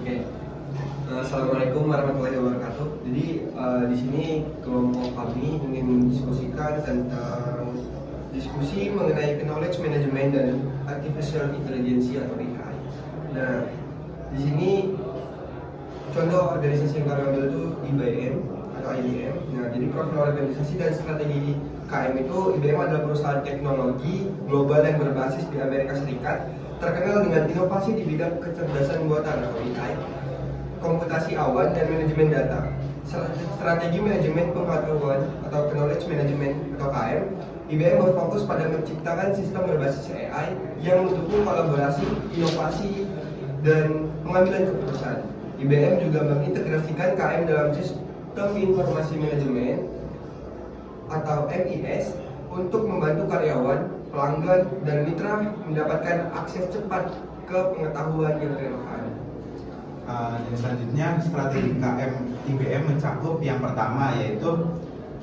Oke. Assalamualaikum warahmatullahi wabarakatuh. Jadi di sini kelompok kami ingin mendiskusikan tentang diskusi mengenai knowledge management dan artificial intelligence atau AI. Nah, di sini contoh organisasi yang kami ambil itu IBM atau IBM. Nah, jadi profil organisasi dan strategi KM itu IBM adalah perusahaan teknologi global yang berbasis di Amerika Serikat, terkenal dengan inovasi di bidang kecerdasan buatan atau AI, komputasi awan dan manajemen data. Strategi manajemen pengetahuan atau knowledge management atau KM, IBM berfokus pada menciptakan sistem berbasis AI yang mendukung kolaborasi, inovasi, dan pengambilan keputusan. IBM juga mengintegrasikan KM dalam sistem informasi manajemen atau MIS untuk membantu karyawan, pelanggan, dan mitra mendapatkan akses cepat ke pengetahuan yang relevan. Dan selanjutnya strategi KM IBM mencakup yang pertama yaitu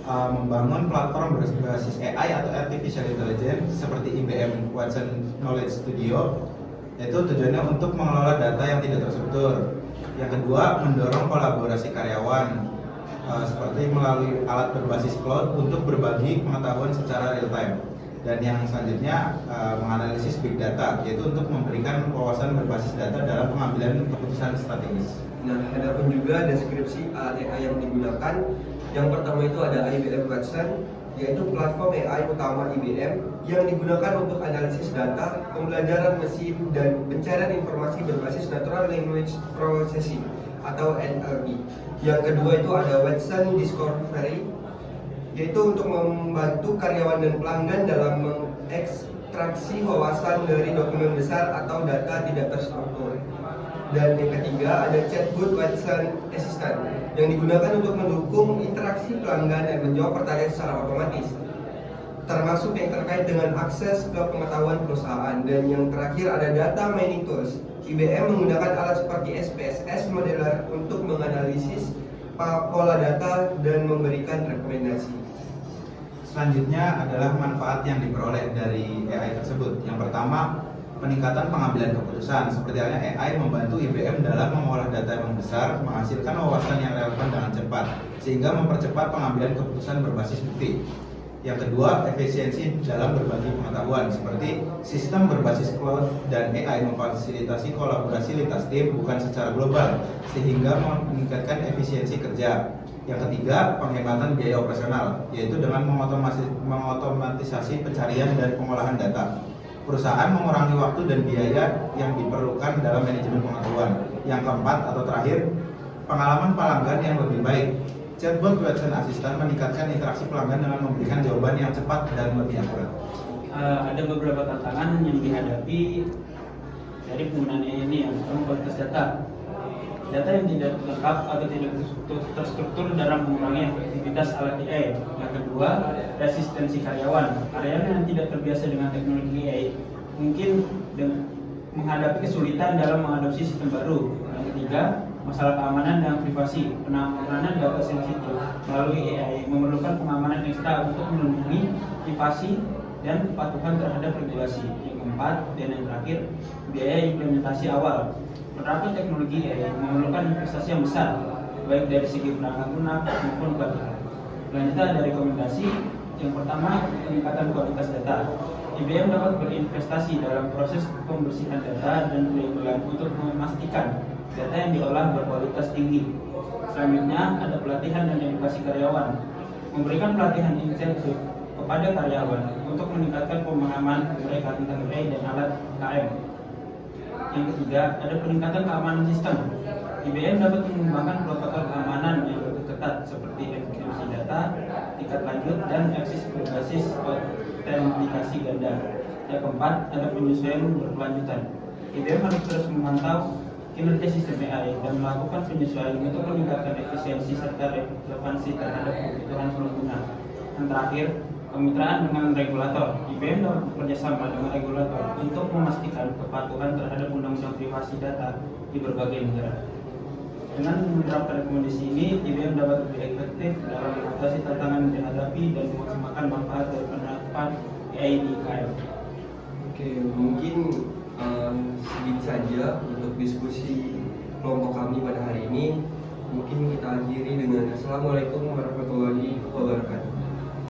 membangun platform berbasis AI atau Artificial Intelligence seperti IBM Watson Knowledge Studio, yaitu tujuannya untuk mengelola data yang tidak terstruktur. Yang kedua, mendorong kolaborasi karyawan seperti melalui alat berbasis cloud untuk berbagi pengetahuan secara real time. Dan yang selanjutnya menganalisis big data, yaitu untuk memberikan wawasan berbasis data dalam pengambilan keputusan strategis. Nah, ada pun juga deskripsi alat AI yang digunakan. Yang pertama itu ada IBM Watson, yaitu platform AI utama IBM yang digunakan untuk analisis data, pembelajaran mesin, dan pencarian informasi berbasis Natural Language Processing atau NLP. Yang kedua itu ada Watson Discovery, yaitu untuk membantu karyawan dan pelanggan dalam mengekstraksi wawasan dari dokumen besar atau data tidak terstruktur. Dan yang ketiga ada chatbot Watson Assistant yang digunakan untuk mendukung interaksi pelanggan dan menjawab pertanyaan secara otomatis, termasuk yang terkait dengan akses ke pengetahuan perusahaan. Dan yang terakhir ada data mining tools. IBM menggunakan alat seperti SPSS Modeler untuk menganalisis pola data dan memberikan rekomendasi. Selanjutnya adalah manfaat yang diperoleh dari AI tersebut. Yang pertama, peningkatan pengambilan keputusan. Seperti halnya AI membantu IBM dalam mengolah data yang besar, menghasilkan wawasan yang relevan dengan cepat, sehingga mempercepat pengambilan keputusan berbasis bukti. Yang kedua, efisiensi dalam berbagi pengetahuan, seperti sistem berbasis cloud dan AI memfasilitasi kolaborasi lintas tim bukan secara global, sehingga meningkatkan efisiensi kerja. Yang ketiga, penghematan biaya operasional, yaitu dengan mengotomatisasi pencarian dan pengolahan data. Perusahaan mengurangi waktu dan biaya yang diperlukan dalam manajemen pengetahuan. Yang keempat atau terakhir, pengalaman pelanggan yang lebih baik. Chatbot Watson Assistant meningkatkan interaksi pelanggan dengan memberikan jawaban yang cepat dan lebih akurat. Ada beberapa tantangan yang dihadapi dari penggunaan AI ini, yang pertama kualitas data. Data yang tidak lengkap atau tidak terstruktur dalam mengurangi efektivitas alat AI. Yang kedua, resistensi karyawan. Karyawan yang tidak terbiasa dengan teknologi AI mungkin menghadapi kesulitan dalam mengadopsi sistem baru. Yang ketiga, masalah keamanan dan privasi. Penanganan data sensitif melalui AI memerlukan pengamanan ekstra untuk melindungi privasi dan kepatuhan terhadap regulasi. Yang keempat dan yang terakhir, biaya implementasi awal. Penerapan teknologi AI memerlukan investasi yang besar, baik dari segi perangkat lunak maupun pelatihan. Selanjutnya ada rekomendasi. Yang pertama, peningkatan kualitas data. IBM dapat berinvestasi dalam proses pembersihan data dan pelabelan untuk memastikan data yang diolah berkualitas tinggi. Selanjutnya ada pelatihan dan edukasi karyawan. Memberikan pelatihan intensif kepada karyawan untuk meningkatkan pemahaman mereka tentang AI dan alat KM. Yang ketiga, ada peningkatan keamanan sistem. IBM dapat mengembangkan protokol keamanan yang lebih ketat seperti enkripsi data, tingkat lanjut, dan akses berbasis autentikasi ganda. Yang keempat, ada penyesuaian berkelanjutan. IBM harus terus memantau kinerja sistem AI dan melakukan penyesuaian untuk meningkatkan efisiensi serta relevansi terhadap kebutuhan pengguna. Yang terakhir, kemitraan dengan regulator. IBM dapat bekerjasama dengan regulator untuk memastikan kepatuhan terhadap undang-undang privasi data di berbagai negara. Dengan menerapkan rekomendasi ini, IBM dapat lebih efektif dalam mengatasi tantangan yang dihadapi dan memaksimalkan manfaat dari penerapan AI di KM. Oke, mungkin Segini saja untuk diskusi kelompok kami pada hari ini. Mungkin kita akhiri dengan Assalamualaikum warahmatullahi wabarakatuh.